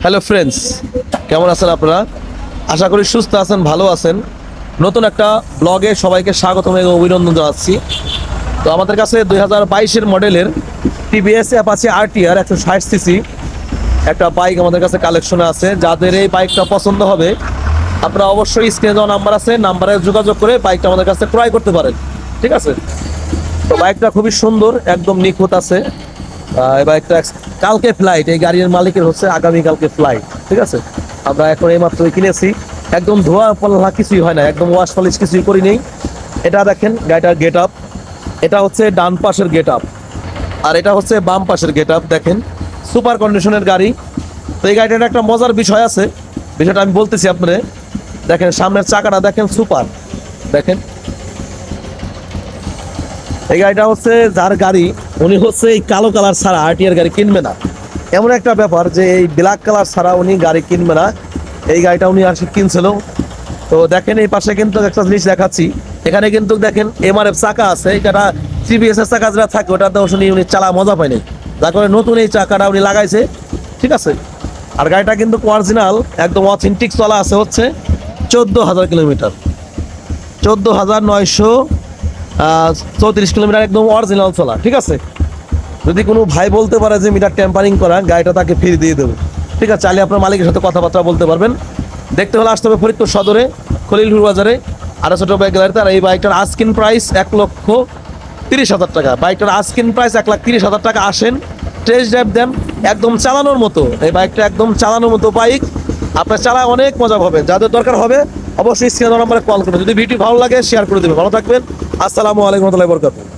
Hello friends, কেমন আছেন আপনারা? আশা করি সুস্থ আছেন, ভালো আছেন। নতুন একটা ব্লগে সবাইকে স্বাগতম এবং অভিনন্দন জানাচ্ছি। তো আমাদের কাছে 2022-এর মডেলের টিভিএস অ্যাপাচি আরটিআর 160 সিসি একটা বাইক আমাদের কাছে কালেকশনে আছে। যাদের এই বাইকটা পছন্দ হবে আপনারা অবশ্যই স্ক্রিনে দেওয়া নাম্বার আছে, নাম্বারে যোগাযোগ করে বাইকটা আমাদের কাছে ক্রয় করতে পারেন। ঠিক আছে? তো বাইকটা খুবই সুন্দর, একদম নিখুঁত আছে। এই বাইকটা কালকে ফ্লাইট, এই গাড়ির মালিকের হচ্ছে আগামীকালকে ফ্লাইট। ঠিক আছে, আমরা এখন এই মাত্রই কিনেছি, একদম ধোয়া পাল্লা কিছুই হয় না, একদম ওয়াশ পলিশ কিছুই করি নেই। এটা দেখেন গাড়িটার গেট আপ, এটা হচ্ছে ডান পাশের গেট আপ আর এটা হচ্ছে বাম পাশের গেট আপ। দেখেন সুপার কন্ডিশনের গাড়ি। তো এই গাড়িটার একটা মজার বিষয় আছে, বিষয়টা আমি বলতেছি আপনাদের। দেখেন সামনের চাকাটা দেখেন সুপার। দেখেন এই গাড়িটা হচ্ছে যার গাড়ি উনি হচ্ছে এই কালো কালার ছাড়া আরটিআর গাড়ি কিনবে না। এমন একটা ব্যাপার যে এই ব্ল্যাক কালার ছাড়া উনি গাড়ি কিনবে না। এই গাড়িটা উনি আর কিনছিল। তো দেখেন এই পাশে কিন্তু একটা জিনিস দেখাচ্ছি, এখানে কিন্তু দেখেন এমআরএফ চাকা আছে। এটা টিভিএস এর চাকা যেটা থাকে ওটাতে উনি চালা মজা পায়নি, যার কারণে নতুন এই চাকাটা উনি লাগাইছে। ঠিক আছে, আর গাড়িটা কিন্তু অরিজিনাল একদম অথেন্টিক চলা আছে হচ্ছে 14,000 কিলোমিটার, 14,934 কিলোমিটার একদম অরিজিনাল চলা। ঠিক আছে, যদি কোনো ভাই বলতে পারে যে মিটার টেম্পারিং করা, গাড়িটা তাকে ফ্রি দিয়ে দেবো। ঠিক আছে, চাইলে আপনার মালিকের সাথে কথাবার্তা বলতে পারবেন। দেখতে হলে আসতে হবে ফরিদপুর সদরে খলিলপুর বাজারে 250 বাইক গ্যালারিতে। আর এই বাইকটার আস্কিন প্রাইস 1,30,000 টাকা। বাইকটার আস্কিন প্রাইস 1,30,000 টাকা। আসেন, টেস্ট ড্রাইভ দেন, একদম চালানোর মতো। এই বাইকটা একদম চালানোর মতো বাইক, আপনার চালায় অনেক মজা হবে। যাদের দরকার হবে অবশ্যই স্ক্রিনে নম্বরে কল করবেন। যদি ভিডিও ভালো লাগে শেয়ার করে দেবেন। ভালো থাকবেন। আসসালামু আলাইকুম ওয়া রাহমাতুল্লাহি ওয়া বারাকাতুহু।